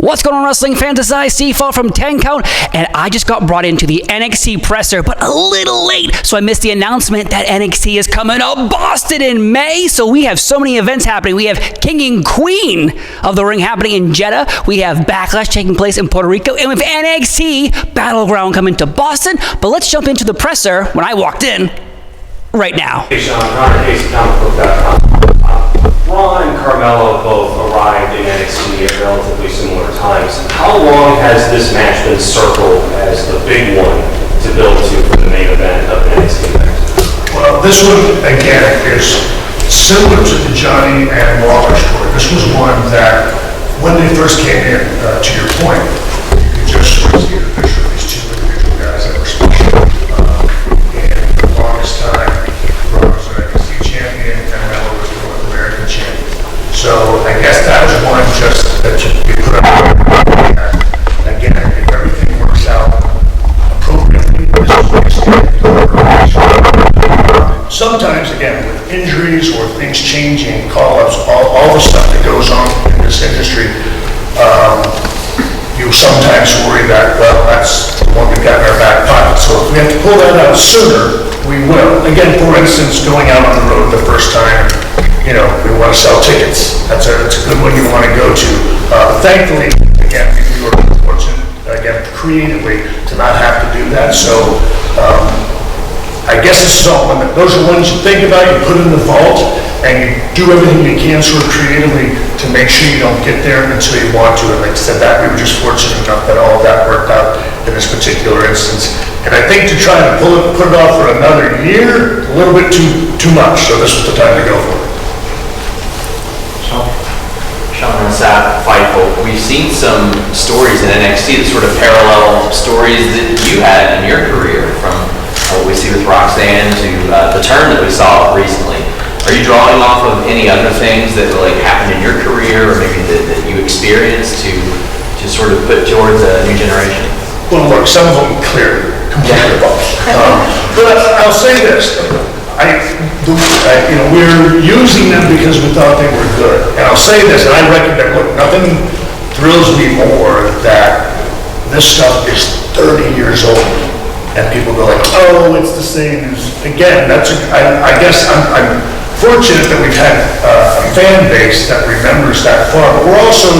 What's going on, wrestling fans? This is IC4 from 10 Count, and I just got brought into the NXT presser, but a little late, so I missed the announcement that NXT is coming to Boston in May. So we have so many events happening. We have King and Queen of the Ring happening in Jeddah. We have Backlash taking place in Puerto Rico, and we have NXT Battleground coming to Boston. But let's jump into the presser when I walked in right now. Hey Shawn, Connor Casey, comicbook.com. Ron and Carmelo both arrived in NXT at relatively similar times. How long has this match been circled as the big one to build to for the main event of NXT? Well, this one, again, is similar to the Johnny and Lawler story. This was one that, when they first came in, to your point, you could just sort of see the picture of these two individual guys that were special. And for the longest time, Ron was an NXT champion, and Melo was the North American champion. So I guess that was one just that you put up that, again, if everything works out appropriately, this is what sometimes, again, with injuries or things changing, call-ups, all the stuff that goes on in this industry, you sometimes worry that, well, that's the one we've got in our back pocket. So if we have to pull that out sooner, we will. Again, for instance, going out on the road the first time, you know, we want to sell tickets. That's a good one you want to go to. Thankfully, again, we were fortunate, again, creatively to not have to do that. So I guess this is all one. Those are ones you think about, you put in the vault, and you do everything you can sort of creatively to make sure you don't get there until you want to. And like I said, that we were just fortunate enough that all of that worked out in this particular instance. And I think to try to put it off for another year, a little bit too much. So this was the time to go for it. Shawn and Sap, Fightful, we've seen some stories in NXT that sort of parallel stories that you had in your career, from what we see with Roxanne to the turn that we saw recently. Are you drawing off of any other things that like happened in your career, or maybe that you experienced to sort of put towards a new generation? Well, look, some of them clearly, completely false. But I'll say this. We're using them because we thought they were good. And I'll say this, and I recognize, look, nothing thrills me more that this stuff is 30 years old. And people go like, oh, it's the same as, again, I guess I'm fortunate that we've had a fan base that remembers that far, but we're also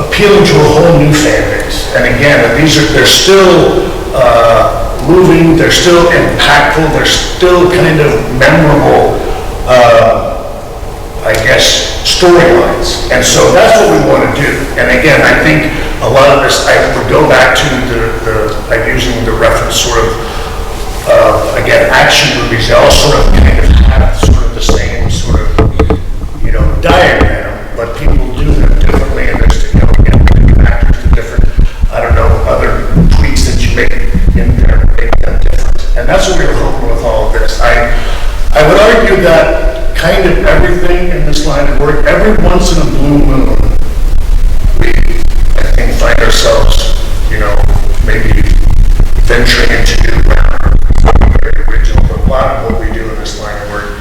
appealing to a whole new fan base. And again, they're still moving, they're still impactful, they're still kind of memorable, I guess, storylines. And so that's what we want to do. And again, I think a lot of this, I would go back to I'm using the reference sort of, again, action movies. They all sort of kind of have sort of the same sort of, diagram, but people do them differently. And there's, again, actors do different, other tweaks that you make in there to make them different. And that's what we were hoping with all of this. I would argue that kind of everything in this line of work, every once in a blue moon, we, I think, find ourselves, maybe venturing into new ground, something very original. But a lot of what we do in this line of work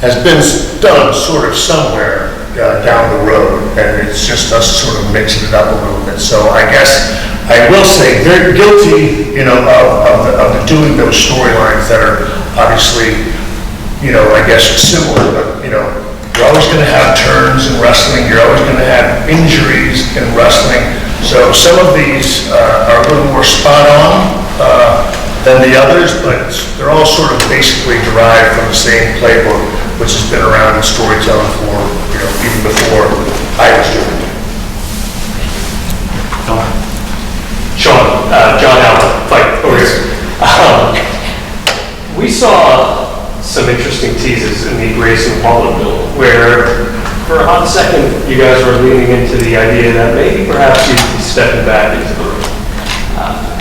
has been done sort of somewhere down the road, and it's just us sort of mixing it up a little bit. So I guess I will say they're guilty, of the doing those storylines that are obviously, I guess similar, but you're always going to have turns in wrestling. You're always going to have injuries in wrestling. So some of these are a little more spot on than the others, but they're all sort of basically derived from the same playbook, which has been around in storytelling for, even before I was doing it. Shawn, John Allen, fight over here. We saw some interesting teases in the Grayson Waller bill, where for a hot second you guys were leaning into the idea that maybe perhaps you'd be stepping back into the ring.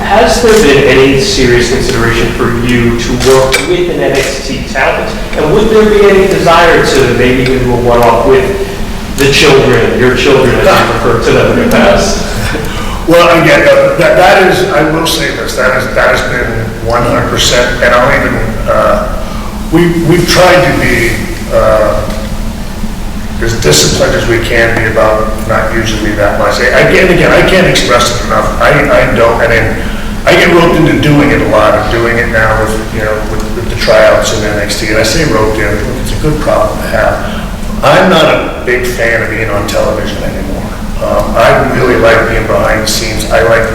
Has there been any serious consideration for you to work with an NXT talent? And would there be any desire to maybe do a one-off with the children, your children, as you refer to them in the past? Well, again, that is, I will say this, that has been 100%, and I'll even, we've tried to be as disciplined as we can be about not using me that much. I can't express it enough. I don't, and then I get roped into doing it a lot. I'm doing it now with, with the tryouts in NXT, and I say roped in, it's a good problem to have. I'm not a big fan of being on television anymore. I really like being behind the scenes. I like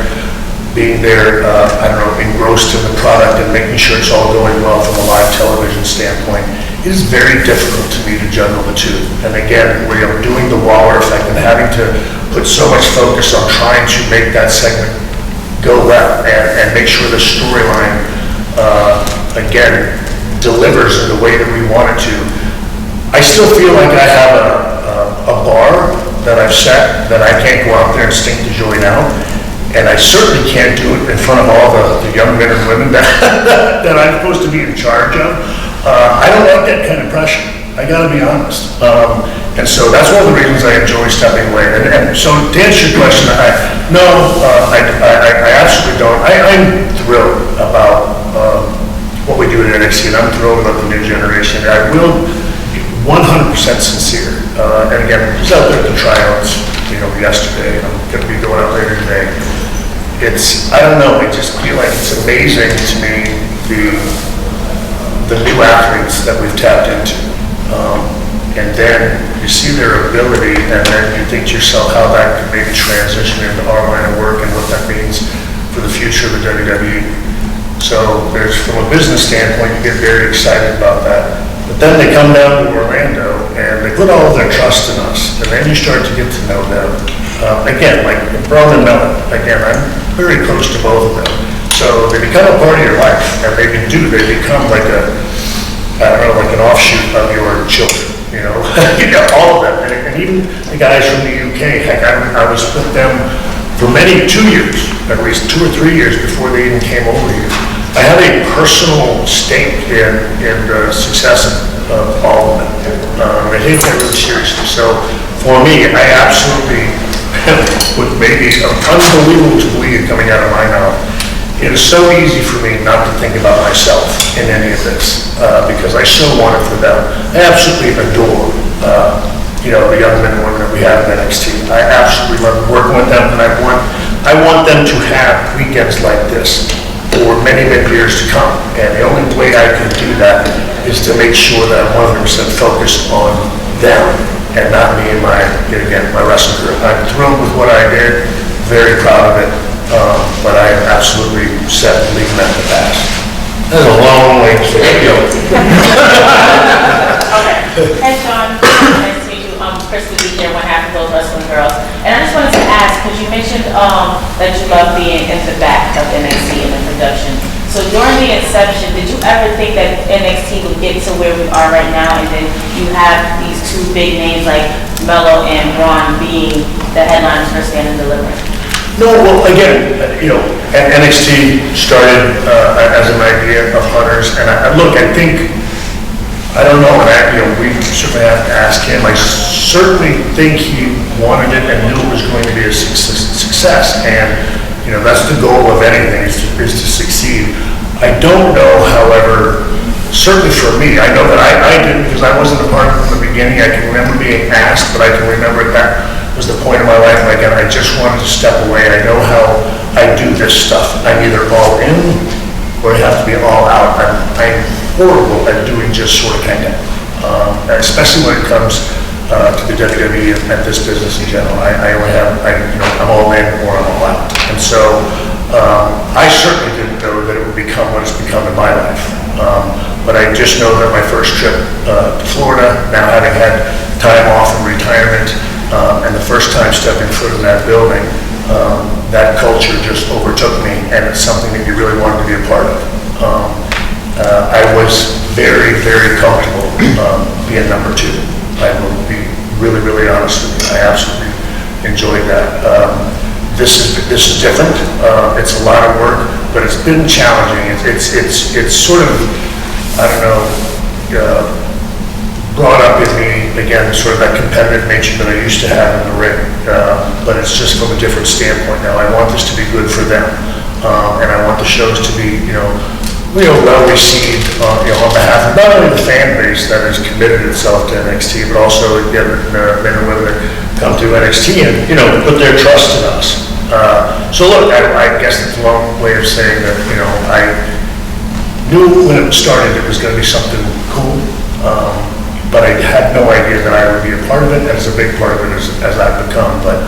being there, engrossed in the product and making sure it's all going well from a live television standpoint. It is very difficult to me to juggle the two. And again, we're doing the Waller effect and having to put so much focus on trying to make that segment go well and make sure the storyline, again, delivers in the way that we want it to. I still feel like I have a bar that I've set that I can't go out there and stink the joint out. And I certainly can't do it in front of all the young men and women that I'm supposed to be in charge of. I don't like that kind of pressure. I gotta be honest. And so that's one of the reasons I enjoy stepping away. And so to answer your question, I absolutely don't. I'm thrilled about what we do at NXT, and I'm thrilled about the new generation. I will be 100% sincere. And again, I was out there at the tryouts, yesterday, and I'm gonna be going out later today. I don't know, I just feel like it's amazing to me, the new athletes that we've tapped into. And then you see their ability, and then you think to yourself how that could maybe transition into our line of work and what that means for the future of the WWE. So from a business standpoint, you get very excited about that. But then they come down to Orlando, and they put all of their trust in us, and then you start to get to know them. Again, like Braun and Mellon, again, I'm very close to both of them. So they become a part of your life, and they become like like an offshoot of your children, all of them. And even the guys from the UK, heck, I was with them for 2 years, at least 2 or 3 years before they even came over here. I have a personal stake in the success of all of them. I take that really seriously. So for me, I absolutely, with maybe an unbelievable bleed coming out of my mouth, it is so easy for me not to think about myself in any of this because I so want it for them. I absolutely adore, the young men and women that we have in NXT. I absolutely love working with them, and I want them to have weekends like this for many, many years to come. And the only way I can do that is to make sure that I'm 100% focused on them and not me and my wrestling career. I'm thrilled with what I did, very proud of it. But I am absolutely set to leave them in the past. That's a long way to say. Okay. Hey, Shawn. Nice to meet you. Chris to be here, one half of those wrestling girls. And I just wanted to ask, because you mentioned that you love being in the back of NXT and the production. So during the inception, did you ever think that NXT would get to where we are right now, and then you have these two big names like Melo and Braun being the headliners for Stand and Deliver? No, well, again, NXT started as an idea of Hunter's, and I don't know, and we certainly have to ask him. I certainly think he wanted it and knew it was going to be a success, and that's the goal of anything, is to succeed. I don't know, however, certainly for me, I know that I didn't, because I wasn't a part of it from the beginning. I can remember being asked, but I can remember that was the point of my life. And again, I just wanted to step away. I know how I do this stuff. I'm either all in or I have to be all out. I'm horrible at doing just sort of kind of, especially when it comes to the WWE and this business in general. I'm all in or I'm all out. And so I certainly didn't know that it would become what it's become in my life. But I just know that my first trip to Florida, now having had time off and retirement, and the first time stepping foot in that building, that culture just overtook me, and it's something that you really wanted to be a part of. I was very, very comfortable being number 2. I will be really, really honest with you. I absolutely enjoyed that. This is different. It's a lot of work, but it's been challenging. It's sort of, I don't know, brought up in me, again, sort of that competitive nature that I used to have in the ring, but it's just from a different standpoint now. I want this to be good for them, and I want the shows to be, well received, on behalf of not only the fan base that has committed itself to NXT, but also the men and women that come to NXT and, put their trust in us. So look, I guess it's a long way of saying that, I knew when it started it was going to be something cool, but I had no idea that I would be a part of it, and it's a big part of it as I've become. But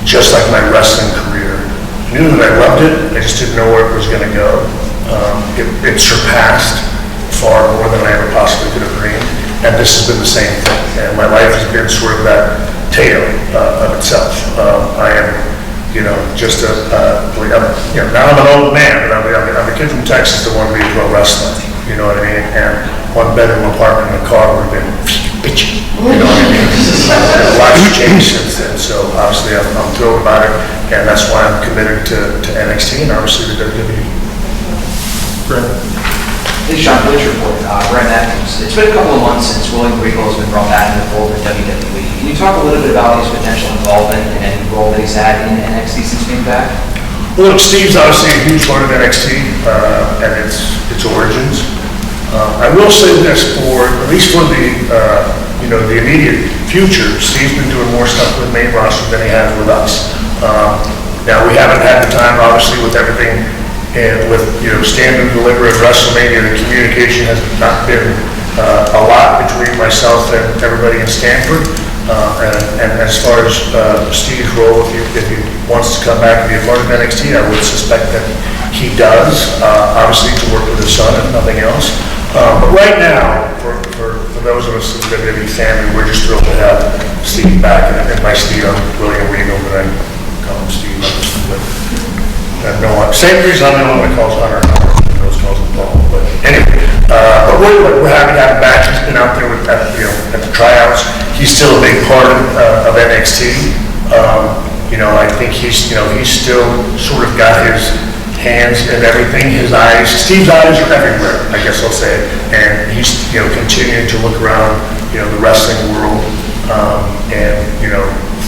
just like my wrestling career, I knew that I loved it, I just didn't know where it was going to go. It surpassed far more than I ever possibly could have dreamed, and this has been the same thing. And my life has been sort of that tale of itself. I am, just now I'm an old man, but I'm a kid from Texas that wanted to be a pro wrestler. You know what I mean? And one bedroom apartment in a car would have been bitchy. You know what I mean? A lot's changed since then, so obviously I'm thrilled about it, and that's why I'm committed to NXT and obviously the WWE. This is Shawn Blitz report, Brent Atkins. It's been a couple of months since William Regal has been brought back in the fold with WWE. Can you talk a little bit about his potential involvement and any role that he's had in NXT since being back? Well, look, Steve's obviously a huge part of NXT and its origins. I will say this, at least for the immediate future, Steve's been doing more stuff with main roster than he has with us. Now, we haven't had the time, obviously, with everything, and with standing delivery of WrestleMania, the communication has not been a lot between myself and everybody in Stanford. And as far as Steve's role, if he wants to come back and be a part of NXT, I would suspect that he does, obviously to work with his son, if nothing else. But right now, for those of us in the WWE family, we're just thrilled to have Steve back. And by Steve, I'm William Regal, but I call him Steve. Same reason I'm the only one that calls Hunter. Those calls him Paul. But anyway, but we're happy to have him back. He's been out there at the tryouts. He's still a big part of NXT. I think he's still sort of got his hands and everything, his eyes. Steve's eyes are everywhere, I guess I'll say. And he's, continuing to look around, the wrestling world, and,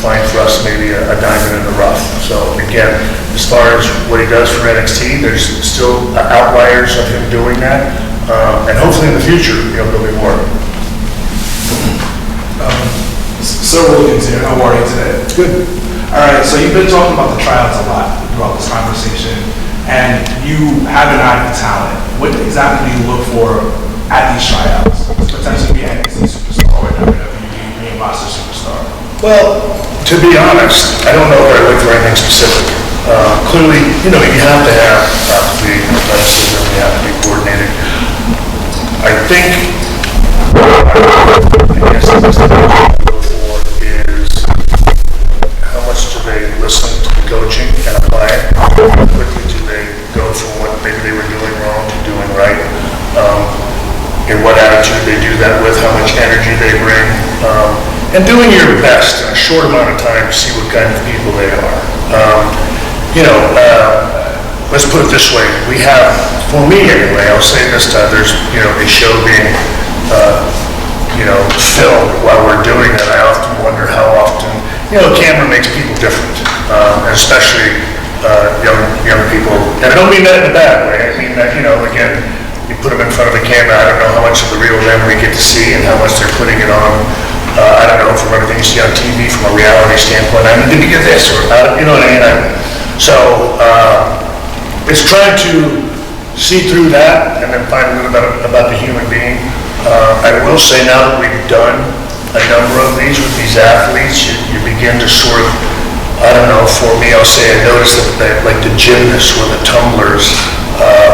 find for us maybe a diamond in the rough. So again, as far as what he does for NXT, there's still outliers of him doing that. And hopefully in the future, there'll be more. Sir Williams here, how are you today? Good. All right, so you've been talking about the tryouts a lot throughout this conversation, and you have an eye for talent. What exactly do you look for at these tryouts? Potentially be an NXT superstar or WWE main roster superstar? Well, to be honest, I don't know if I look for anything specific. Clearly, you have to have, obviously, athleticism, you have to be coordinated. I think, I guess the best thing I look for is how much do they listen to the coaching and apply it? How quickly do they go from what maybe they were doing wrong to doing right? In what attitude they do that with, how much energy they bring, and doing your best in a short amount of time to see what kind of people they are. Let's put it this way, we have, for me anyway, I'll say this time, there's, a show being, filmed while we're doing it. I often wonder how often, camera makes people different, and especially young people. And I don't mean that in a bad way, I mean that, again, you put them in front of a camera, I don't know how much of the real them we get to see and how much they're putting it on. I don't know, from everything you see on TV, from a reality standpoint, I mean, did you get this? Or, you know what I mean? So, it's trying to see through that and then find a little bit about the human being. I will say now that we've done a number of these with these athletes, you begin to sort of, I don't know, for me, I'll say I noticed that like the gymnasts or the tumblers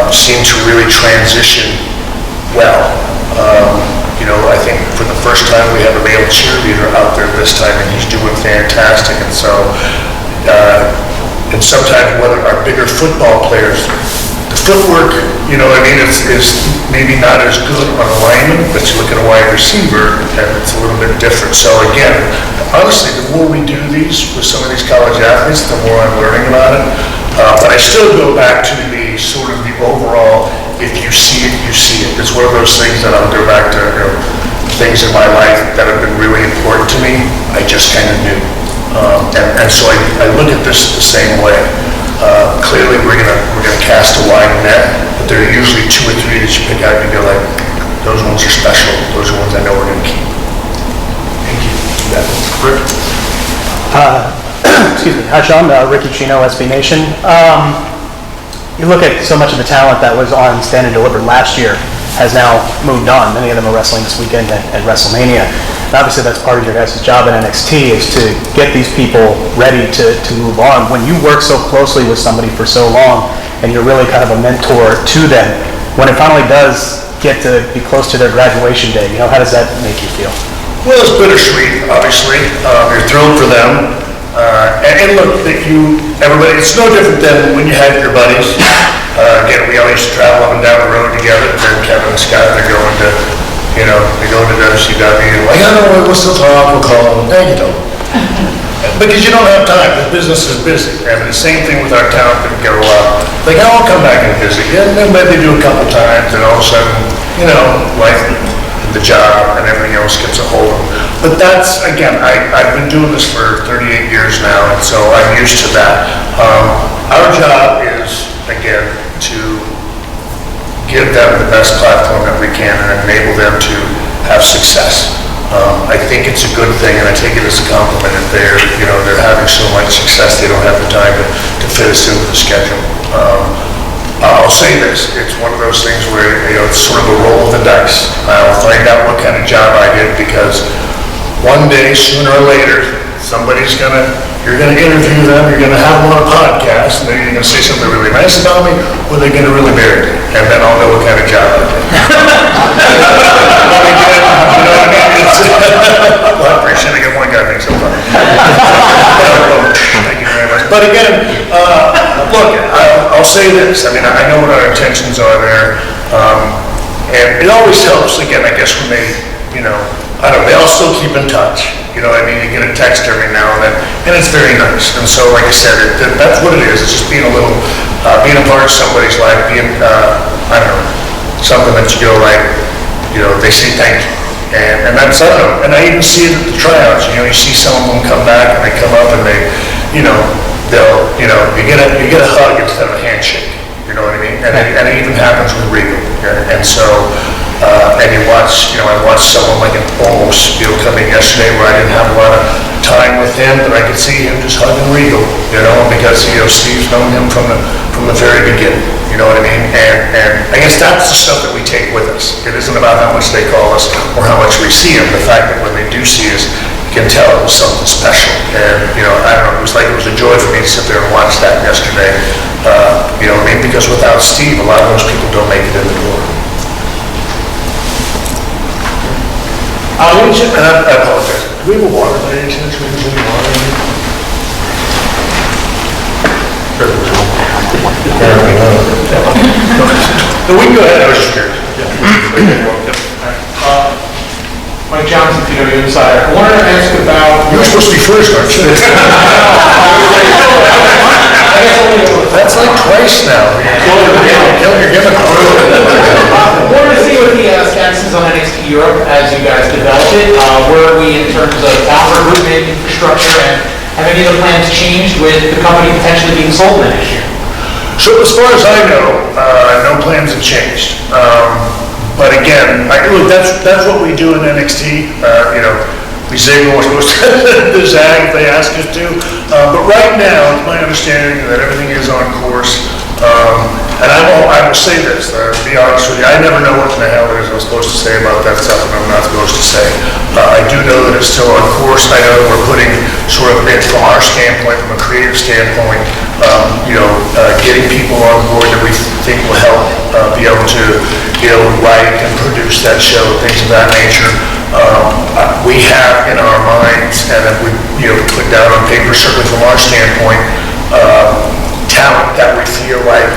seem to really transition well. I think for the first time we have a male cheerleader out there this time, and he's doing fantastic. And so, and sometimes whether our bigger football players, the footwork, is maybe not as good on a lineman, but you look at a wide receiver, and it's a little bit different. So again, honestly, the more we do these with some of these college athletes, the more I'm learning about it. But I still go back to the sort of the overall, if you see it, you see it. It's one of those things that I'll go back to, things in my life that have been really important to me, I just kind of knew. And so I look at this the same way. Clearly, we're gonna cast a wide net, but there are usually 2 or 3 that you pick out and you go like, those ones are special, those are ones I know we're gonna keep. Thank you. Rick? Excuse me. Hi, Shawn. Ricky Chino, SB Nation. You look at so much of the talent that was on Stand and Deliver last year has now moved on. Many of them are wrestling this weekend at WrestleMania. And obviously, that's part of your guys' job at NXT is to get these people ready to move on. When you work so closely with somebody for so long and you're really kind of a mentor to them, when it finally does get to be close to their graduation day, how does that make you feel? Well, it's bittersweet, obviously. You're thrilled for them. And look, everybody, it's no different than when you had your buddies. Again, we all used to travel up and down the road together. Then Kevin and Scott, they're going to, they go to WCW. Like, I don't know, we'll still talk, we'll call them. No, you don't. Because you don't have time. The business is busy. And the same thing with our talent that go up. Like, I'll come back and visit. And then maybe they do a couple times, and all of a sudden, life, the job, and everything else gets a hold of them. But that's, again, I've been doing this for 38 years now, and so I'm used to that. Our job is, again, to give them the best platform that we can and enable them to have success. I think it's a good thing, and I take it as a compliment if they're having so much success they don't have the time to fit us into the schedule. I'll say this, it's one of those things where, it's sort of a roll of the dice. I'll find out what kind of job I did because one day, sooner or later, you're gonna interview them, you're gonna have them on a podcast, and they're either gonna say something really nice about me, or they're gonna really bury me, and then I'll know what kind of job I did. Well, I appreciate it, I get one guy thinks I'm funny. Thank you very much. But again, look, I'll say this, I know what our intentions are there, and it always helps, again, I guess when they, they all still keep in touch. You get a text every now and then, and it's very nice. And so, like I said, that's what it is. It's just being a part of somebody's life, being, something that you go like, they say thank you. And that's, I don't know, and I even see it at the tryouts. You see some of them come back and they come up and they, you get a hug instead of a handshake. You know what I mean? And it even happens with Regal. And so, and I watched someone like an almost come in yesterday where I didn't have a lot of time with him, but I could see him just hugging Regal, because Steve's known him from the very beginning. You know what I mean? And I guess that's the stuff that we take with us. It isn't about how much they call us or how much we see them. The fact that when they do see us, you can tell it was something special. And I don't know, it was a joy for me to sit there and watch that yesterday. Because without Steve, a lot of those people don't make it in the door. I apologize. Do we have a water by any chance? Do we have any water in here? No, we can go ahead. I was just curious. Mike Johnson, PW Insider. I wanted to ask about... You're supposed to be first, aren't you? That's like twice now. You're giving I wanted to see what the status is on NXT Europe as you guys develop it. Where are we in terms of talent recruitment, infrastructure, and have any of the plans changed with the company potentially being sold next year? So as far as I know, no plans have changed. But again, that's what we do in NXT. We zig when we're supposed to zag if they ask us to. But right now, it's my understanding that everything is on course. And I will say this, to be honest with you, I never know what the hell it is I'm supposed to say about that stuff and I'm not supposed to say. I do know that it's still on course. I know that we're putting sort of it from our standpoint, from a creative standpoint, getting people on board that we think will help be able to, write and produce that show, things of that nature. We have in our minds, and that we put down on paper, certainly from our standpoint, talent that we feel like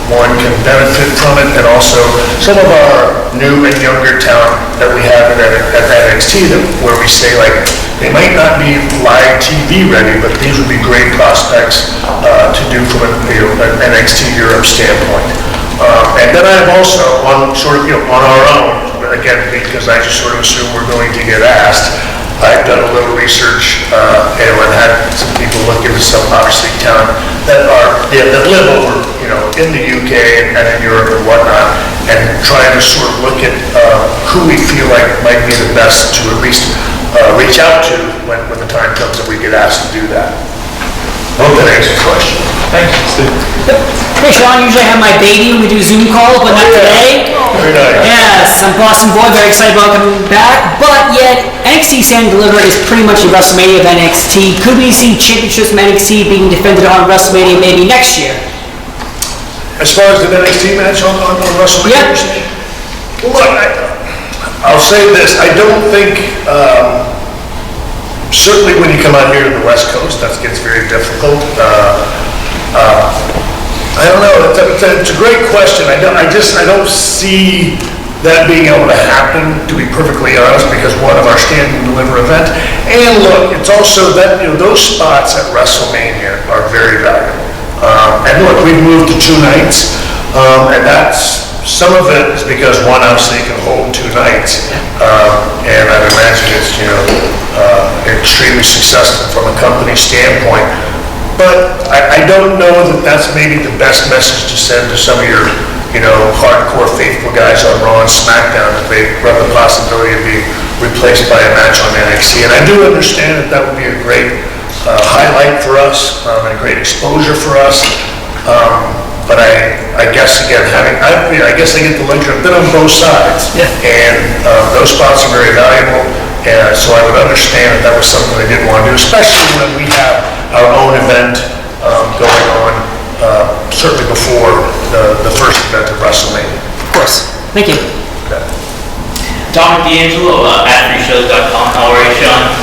one can benefit from it, and also some of our new and younger talent that we have at NXT where we say like they might not be live TV ready, but these would be great prospects to do from an NXT Europe standpoint. And then I have also on our own, again, because I just sort of assume we're going to get asked, I've done a little research and had some people look into some obviously talent that live over, in the UK and in Europe and whatnot, and trying to sort of look at who we feel like might be the best to at least reach out to when the time comes that we get asked to do that. I hope that answers your question. Thank you, Steve. Hey, Shawn, usually I have my baby when we do Zoom call, but not today. Very nice. Yes, I'm Boston boy, very excited about coming back, but yet NXT Stand and Deliver is pretty much a WrestleMania of NXT. Could we see championships from NXT being defended on WrestleMania maybe next year? As far as the NXT match on WrestleMania? Yep. Well, look, I'll say this, I don't think, certainly when you come out here to the West Coast, that gets very difficult. I don't know, it's a great question. I don't see that being able to happen, to be perfectly honest, because one of our stand and deliver event. And look, it's also that, those spots at WrestleMania are very valuable. And look, we've moved to 2 nights, and that's, some of it is because one, obviously, can hold 2 nights, and I'd imagine it's, extremely successful from a company standpoint. But I don't know that that's maybe the best message to send to some of your, hardcore faithful guys on Raw and SmackDown, that they run the possibility of being replaced by a match on NXT. And I do understand that that would be a great highlight for us, and a great exposure for us. But I guess, again, I guess I get the luxury, I've been on both sides. Yeah. And those spots are very valuable. And so I would understand that that was something they didn't want to do, especially when we have our own event going on, certainly before the first event of WrestleMania. Of course. Thank you. Okay. Dominic D'Angelo at freeshows.com. How are you, Shawn?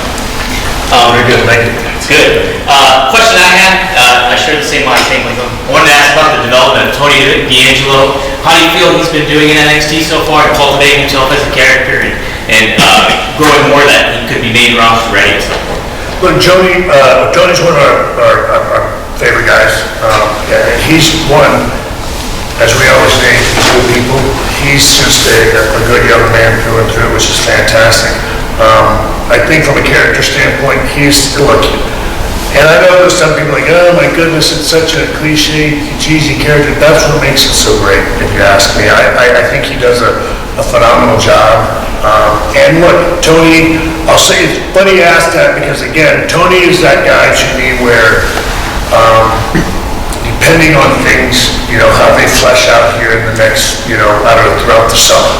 Very good, thank you. It's good. Question I had, I share the same mind thing with him. I wanted to ask about the development of Tony D'Angelo. How do you feel he's been doing in NXT so far, and cultivating himself as a character and growing more that he could be main roster ready and so forth? Look, Tony's one of our favorite guys. And he's one, as we always say, he's good people. He's just a good young man through and through, which is fantastic. I think from a character standpoint, look, and I know there's some people like, oh my goodness, it's such a cliche, cheesy character. That's what makes it so great, if you ask me. I think he does a phenomenal job. And look, Tony, I'll say, it's funny you ask that, because again, Tony is that guy to me where, depending on things, how they flesh out here in the next, I don't know, throughout the summer.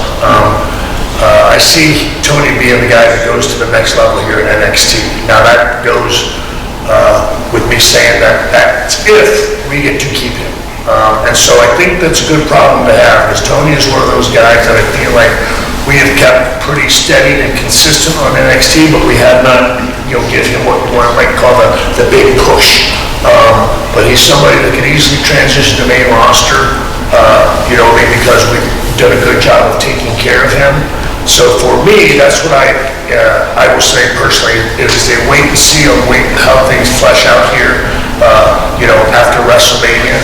I see Tony being the guy that goes to the next level here at NXT. Now that goes with me saying that's if we get to keep him. And so I think that's a good problem to have, because Tony is one of those guys that I feel like we have kept pretty steady and consistent on NXT, but we have not, give him what you might call the big push. But he's somebody that can easily transition to main roster, maybe because we've done a good job of taking care of him. So for me, that's what I will say personally, is a wait and see on how things flesh out here, after WrestleMania.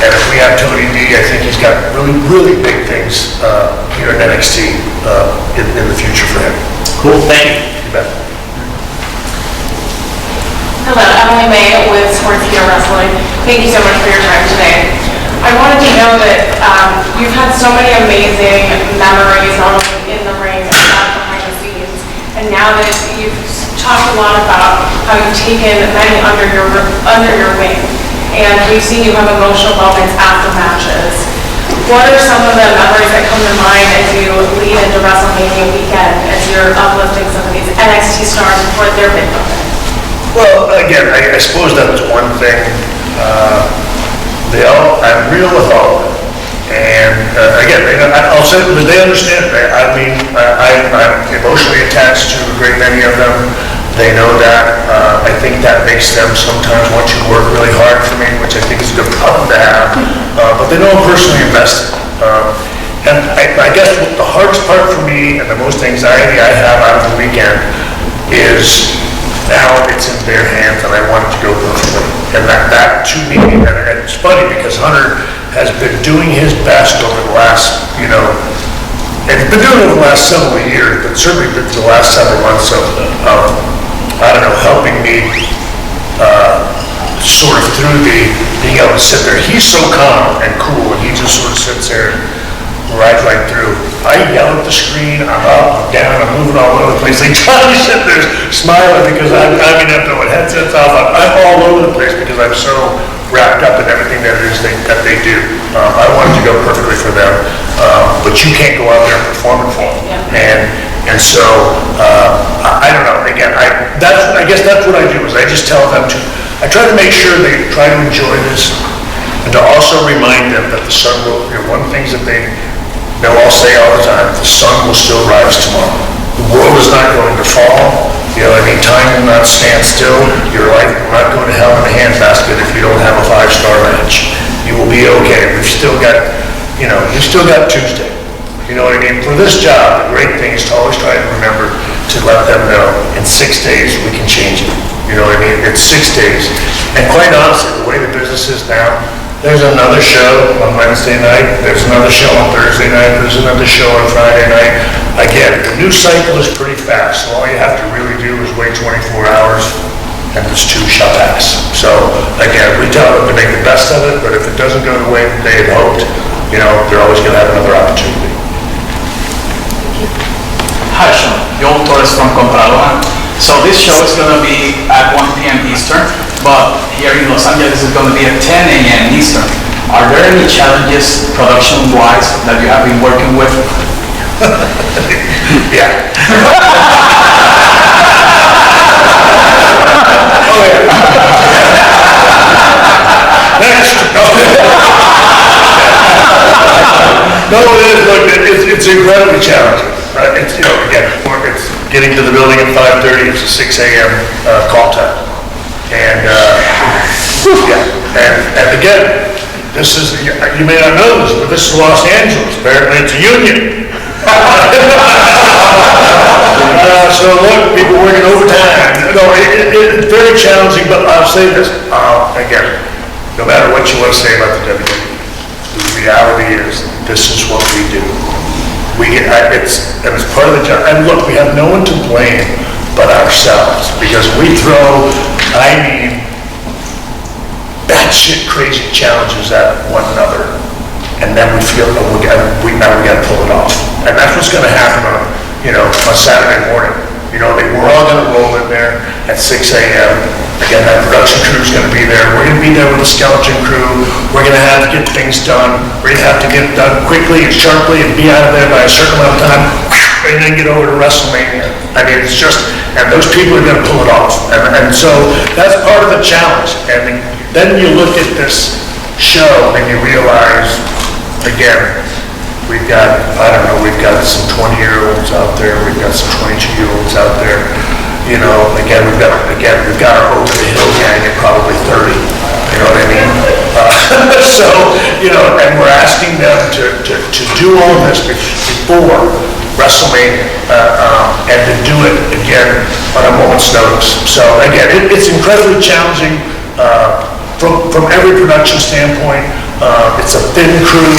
And if we have Tony D, I think he's got really, really big things here at NXT in the future for him. Cool, thank you. You bet. Hello, Emily May with Sports Gear Wrestling. Thank you so much for your time today. I wanted to know that you've had so many amazing memories, not only in the ring but behind the scenes. And now that you've talked a lot about how you've taken many under your wing, and we've seen you have emotional moments after matches. What are some of the memories that come to mind as you lead into WrestleMania weekend, as you're uplifting some of these NXT stars before their big moment? Well, again, I suppose that's one thing. I'm real with all of it. And again, I'll say that they understand that. I mean, I'm emotionally attached to a great many of them. They know that. I think that makes them sometimes want you to work really hard for me, which I think is a good problem to have. But they know I'm personally invested. And I guess what the hardest part for me and the most anxiety I have out of the weekend is now it's in their hands and I want it to go perfectly. And that to me, and it's funny because Hunter has been doing his best over the last, and he's been doing it over the last several years, but certainly the last several months of, I don't know, helping me sort of through being able to sit there. He's so calm and cool, and he just sort of sits there and rides right through. I yell at the screen, I'm up, I'm down, I'm moving all over the place. Like Johnny's sitting there smiling because I'm have to put headsets off. I'm all over the place because I'm so wrapped up in everything that it is that they do. I wanted to go perfectly for them, but you can't go out there and perform it for them. And so, I don't know, again, I guess that's what I do, is I just tell them I try to make sure they try to enjoy this, and to also remind them that the sun will, one of the things that they'll all say all the time, the sun will still rise tomorrow. The world is not going to fall, time will not stand still, your life will not go to hell in a handbasket if you don't have a 5-star match. You will be okay. We've still got, you've still got Tuesday. You know what I mean? For this job, the great thing is to always try to remember to let them know in 6 days we can change it. You know what I mean? It's 6 days. And quite honestly, the way the business is now, there's another show on Wednesday night, there's another show on Thursday night, there's another show on Friday night. Again, the news cycle is pretty fast, so all you have to really do is wait 24 hours and this too shall pass. So again, we tell them to make the best of it, but if it doesn't go the way they had hoped, they're always going to have another opportunity. Hi, Shawn. Joel Torres from Compradora. So this show is going to be at 1 p.m. Eastern, but here in Los Angeles it's going to be at 10 a.m. Eastern. Are there any challenges production-wise that you have been working with? Yeah. Oh, yeah. Next. No, it is. Look, it's incredibly challenging. It's, again, it's getting to the building at 5:30. It's a 6 a.m. Call time. And, and again, this is, you may not know this, but this is Los Angeles. Apparently it's a union. So look, people working overtime. No, it's very challenging, but I'll say this, again, no matter what you want to say about the WWE, the reality is this is what we do. It's part of the job. And look, we have no one to blame but ourselves, because we throw, batshit crazy challenges at one another, and then we feel, now we got to pull it off. And that's what's going to happen on, on Saturday morning. We're all going to roll in there at 6 a.m. Again, that production crew is going to be there. We're going to be there with the skeleton crew. We're going to have to get things done. We're going to have to get it done quickly and sharply and be out of there by a certain amount of time, and then get over to WrestleMania. It's just, and those people are going to pull it off. And so that's part of the challenge. And then you look at this show and you realize, again, we've got some 20-year-olds out there, we've got some 22-year-olds out there. Again, we've got our over-the-hill gang at probably 30. You know what I mean? So, and we're asking them to do all this before WrestleMania, and to do it again on a moment's notice. So again, it's incredibly challenging from every production standpoint. It's a thin crew.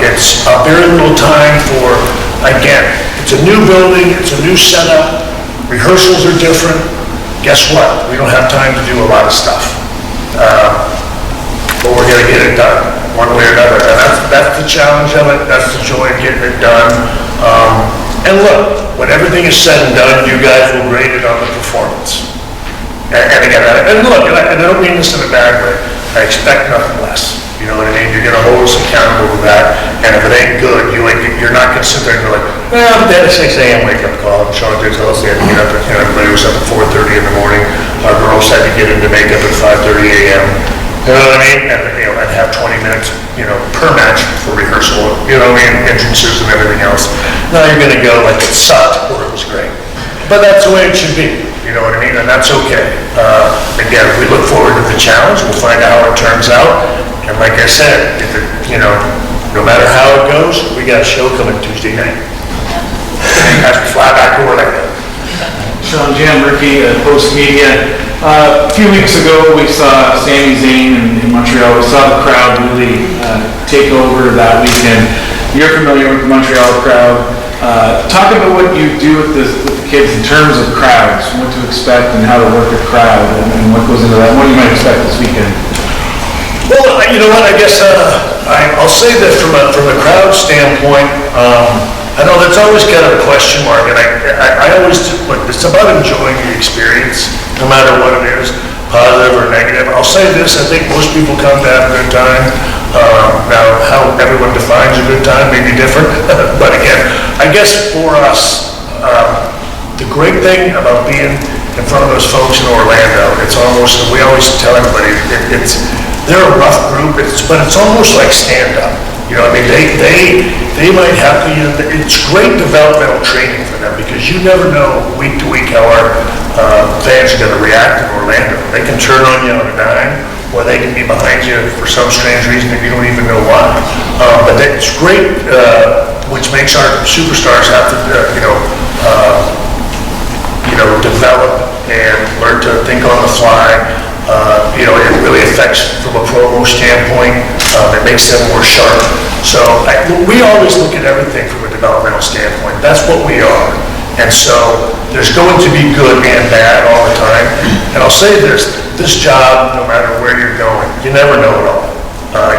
It's a very little time for, again, it's a new building, it's a new setup, rehearsals are different. Guess what? We don't have time to do a lot of stuff. But we're going to get it done, one way or another. And that's the challenge of it, that's the joy of getting it done. And look, when everything is said and done, you guys will grade it on the performance. And again, and look, and I don't mean this in a bad way, I expect nothing less. You know what I mean? You're going to hold us accountable to that, and if it ain't good, you're not going to sit there and go like, well, they had a 6 a.m. wake-up call, and Shawn did tell us they had to get up, everybody was up at 4:30 in the morning, our girls had to get into makeup at 5:30 a.m., you know what I mean? And have 20 minutes, per match for rehearsal, entrances and everything else. Now you're going to go like it sucked, or it was great. But that's the way it should be, you know what I mean? And that's okay. Again, we look forward to the challenge, we'll find out how it turns out. And like I said, if it, no matter how it goes, we got a show coming Tuesday night. Have to fly back to Orlando. Shawn, Jim, Ricky, Post Media. A few weeks ago, we saw Sami Zayn in Montreal. We saw the crowd really take over that weekend. You're familiar with the Montreal crowd. Talk about what you do with the kids in terms of crowds, what to expect and how to work a crowd, and what goes into that, what you might expect this weekend. Well, you know what, I guess I'll say that from a crowd standpoint, I know that's always kind of a question mark, and I always, look, it's about enjoying the experience, no matter what it is, positive or negative. I'll say this, I think most people come to have a good time. Now, how everyone defines a good time may be different, but again, I guess for us, the great thing about being in front of those folks in Orlando, it's almost, we always tell everybody, they're a rough group, but it's almost like stand-up. You know, I mean, they might have to, it's great developmental training for them, because you never know week to week how our fans are going to react in Orlando. They can turn on you on a dime, or they can be behind you for some strange reason that you don't even know why. But it's great, which makes our superstars have to, develop and learn to think on the fly. It really affects from a promo standpoint. It makes them more sharp. So we always look at everything from a developmental standpoint. That's what we are. And so there's going to be good and bad all the time. And I'll say this job, no matter where you're going, you never know it all.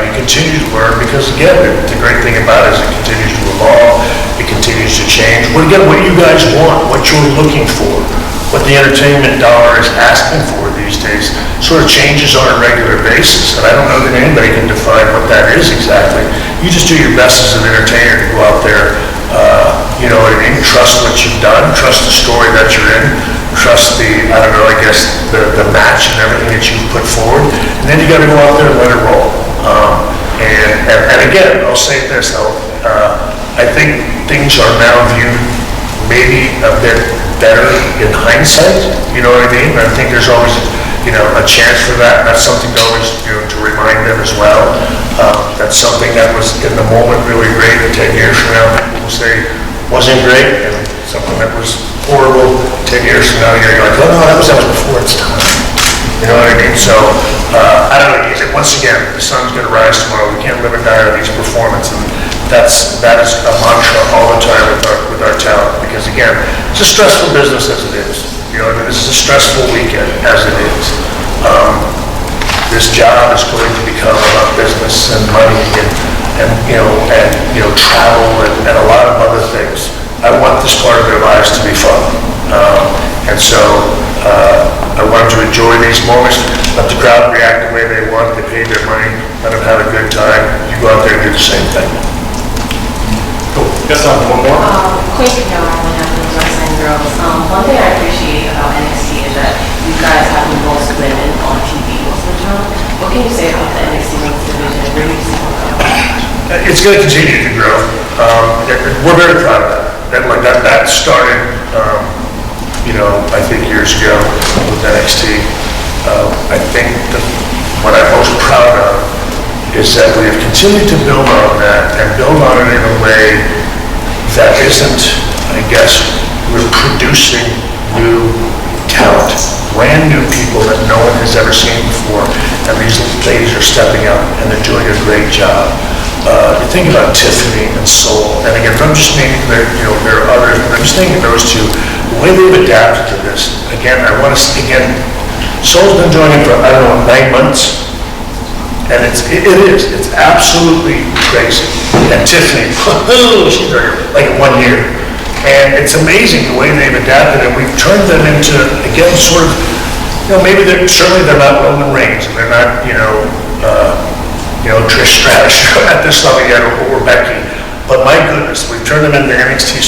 You continue to learn, because again, the great thing about it is it continues to evolve, it continues to change. What you guys want, what you're looking for, what the entertainment dollar is asking for these days sort of changes on a regular basis. And I don't know that anybody can define what that is exactly. You just do your best as an entertainer to go out there, you know what I mean? Trust what you've done, trust the story that you're in, trust the match and everything that you've put forward. And then you got to go out there and let it roll. And again, I'll say this though, I think things are now viewed maybe a bit better in hindsight, you know what I mean? I think there's always, a chance for that. That's something to always, to remind them as well. That's something that was in the moment really great, and 10 years from now, people will say wasn't great, and something that was horrible 10 years from now, you're like, oh no, that was before its time. You know what I mean? So, I don't know, once again, the sun's gonna rise tomorrow. We can't live and die on these performances. And that is a mantra all the time with our talent, because again, it's a stressful business as it is. This is a stressful weekend as it is. This job is going to become about business and money and travel and a lot of other things. I want this part of their lives to be fun. And so I want them to enjoy these moments, let the crowd react the way they want. They paid their money, let them have a good time. You go out there and do the same thing. Cool. Guess I'll have one more. Quick, wrestling girls. One thing I appreciate about NXT is that you guys have the most women on TV most of the time. What can you say about the NXT women's division? Where do you see it going? It's going to continue to grow. We're very proud of that. That started, I think years ago with NXT. I think what I'm most proud of is that we have continued to build on that and build on it in a way that isn't, I guess, we're producing new talent, brand new people that no one has ever seen before, and these ladies are stepping up and they're doing a great job. You think about Tiffany and Soul, and again, I'm just naming there are others, but I'm just thinking those two, the way they've adapted to this. Again, Soul's been doing it for, 9 months, and it's absolutely crazy. And Tiffany, she's like 1 year. And it's amazing the way they've adapted, and we've turned them into, again, sort of, maybe certainly they're not Roman Reigns, and they're not, Trish Stratus at this level yet, or Becky. But my goodness, we've turned them into NXT